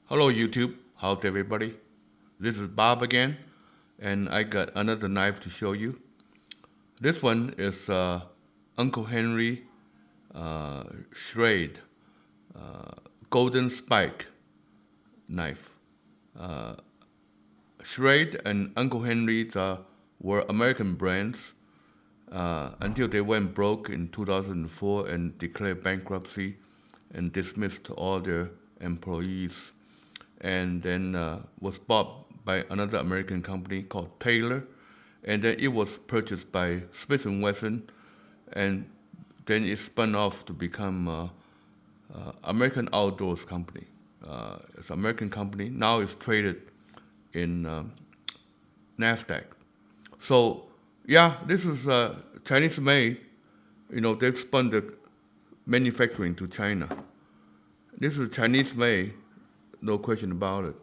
Hello YouTube, how's everybody? This is Bob again, and I got another knife to show you. This one is Uncle Henry Schrade Golden Spike knife. Schrade and Uncle Henry were American brands until they went broke in 2004 and declared bankruptcy and dismissed all their employees, and then was bought by another American company called Taylor, and then it was purchased by Smith Wesson, and then it spun off to become American Outdoors Company. It's an American company. Now it's traded in NASDAQ. So, yeah, this is Chinese made. They've spun the manufacturing to China. This is Chinese made, no question about it.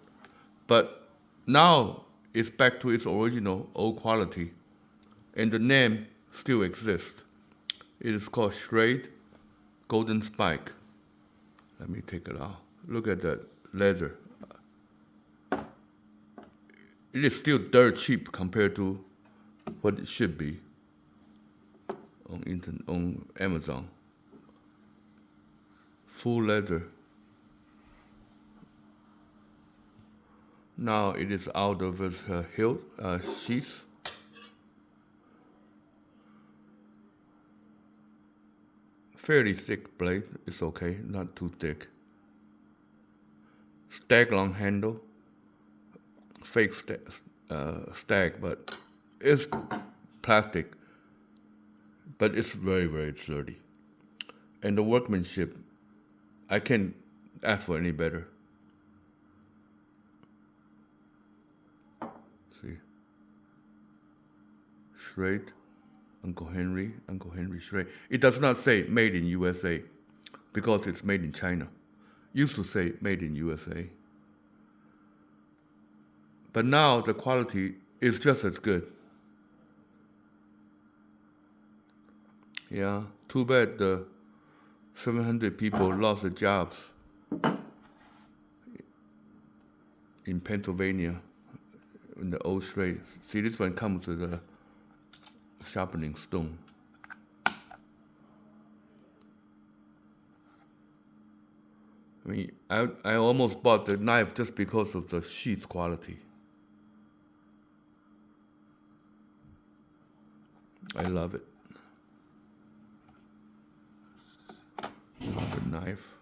But now it's back to its original old quality, and the name still exists. It is called Schrade Golden Spike. Let me take it out. Look at that leather. It is still dirt cheap compared to what it should be on Amazon. Full leather. Now it is out of its hilt sheath. Fairly thick blade. It's okay, not too thick. Stag long handle. Fake stag, but it's plastic. But it's very, very sturdy. And the workmanship, I can't ask for any better. See, Schrade, Uncle Henry Schrade. It does not say made in USA because it's made in China. Used to say made in USA. But now the quality is just as good. Yeah, too bad the 700 people lost their jobs in Pennsylvania in the old Schrade. See, this one comes with a sharpening stone. I mean, I almost bought the knife just because of the sheath quality. I love it. Another knife.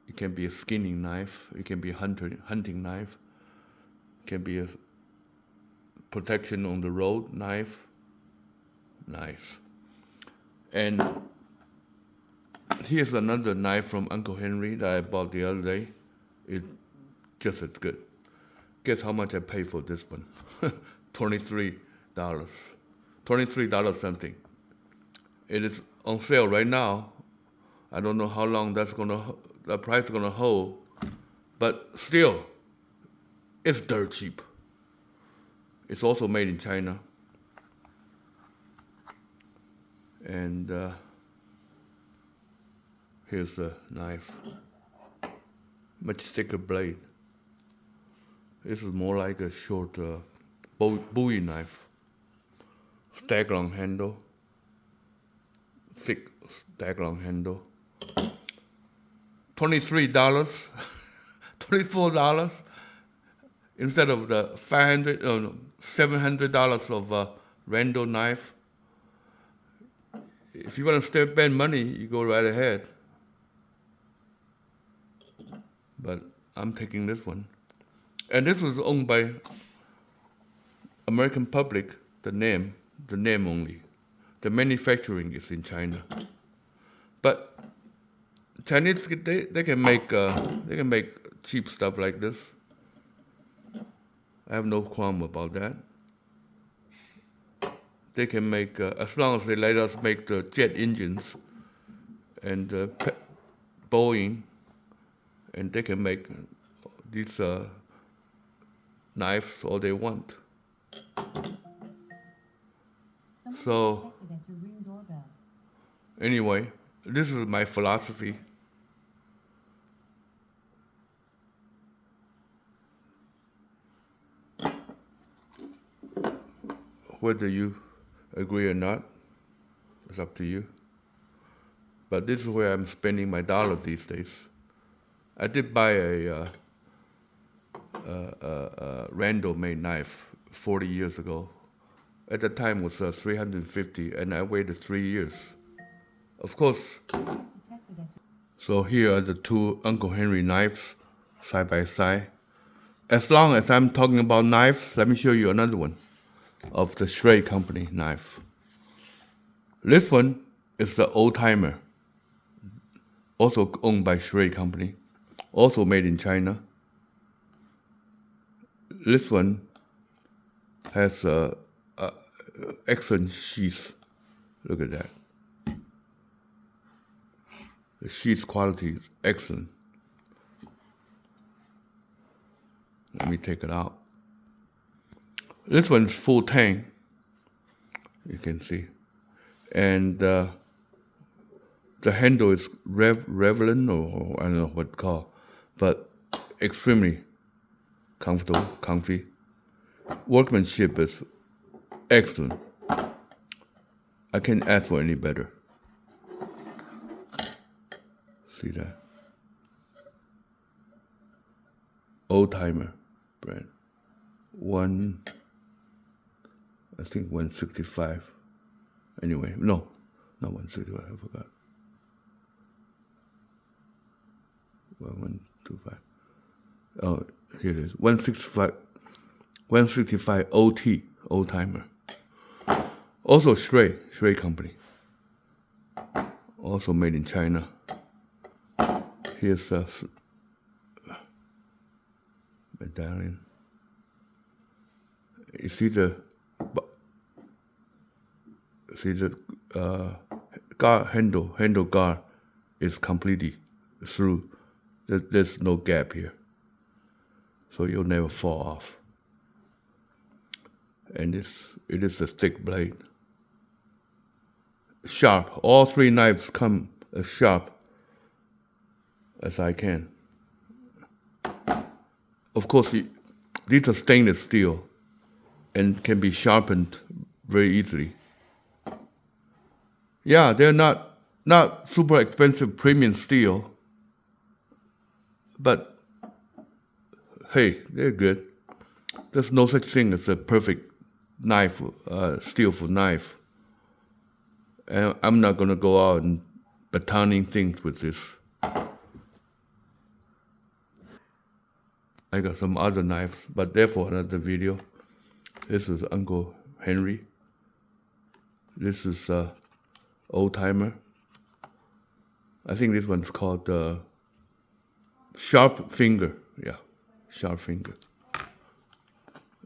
It can be a skinning knife. It can be a hunting knife. It can be a protection on the road knife. Nice. And here's another knife from Uncle Henry that I bought the other day. It's just as good. Guess how much I paid for this one? $23. $23 something. It is on sale right now. I don't know how long the price is gonna hold, but still, it's dirt cheap. It's also made in China. And here's the knife. Much thicker blade. This is more like a short Bowie knife. Stag long handle. Thick stag long handle. $23, $24 instead of the $700 of Randall knife. If you want to spend money, you go right ahead. But I'm taking this one. And this was owned by American Public, the name only. The manufacturing is in China. But Chinese, they can make cheap stuff like this. I have no qualm about that. They can make, as long as they let us make the jet engines and Boeing, and they can make these knives all they want. So, anyway, This is my philosophy. Whether you agree or not, it's up to you. But this is where I'm spending my dollar these days. I did buy a Randall-made knife 40 years ago. At the time it was 350, and I waited 3 years. Of course. So here are the two Uncle Henry knives, side by side. As long as I'm talking about knives, let me show you another one of the Schrade Company knife. This one is the old timer, also owned by Schrade Company, also made in China. This one has excellent sheath. Look at that. The sheath quality is excellent. Let me take it out. This one's full tang, you can see. And the handle is Revlon, or I don't know what it's called, but extremely comfortable, comfy. Workmanship is excellent. I can't ask for any better. See that? Old timer brand. I think 165. Anyway, no, not 165, I forgot. 125. Oh, here it is. 165 OT, old timer. Also Schrade Company. Also made in China. Here's a medallion. You see the guard handle guard is completely through. There's no gap here, so you'll never fall off. And it is a thick blade, sharp. All three knives come as sharp as I can. Of course, these are stainless steel and can be sharpened very easily. Yeah, they're not super expensive premium steel, but hey, they're good. There's no such thing as a perfect knife, steel for knife. And I'm not gonna go out and batoning things with this. I got some other knives, but they're for another video. This is Uncle Henry. This is old timer. I think this one's called Sharp Finger. Yeah, Sharp Finger.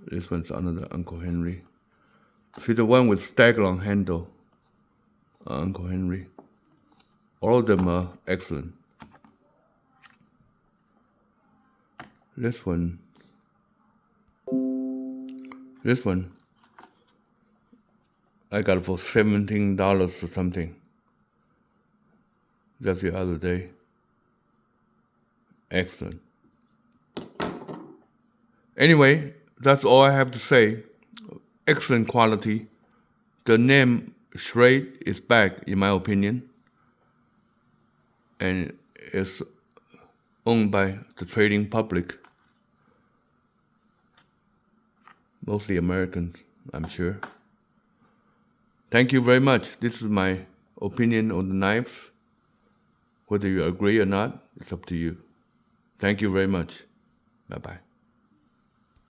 This one's another Uncle Henry. See the one with stagger handle, Uncle Henry. All of them are excellent. This one, I got it for $17 or something. That's the other day. Excellent. Anyway, that's all I have to say. Excellent quality. The name Schrade is back, in my opinion, and it's owned by the trading public, mostly Americans, I'm sure. Thank you very much. This is my opinion on the knives. Whether you agree or not, it's up to you. Thank you very much. Bye-bye.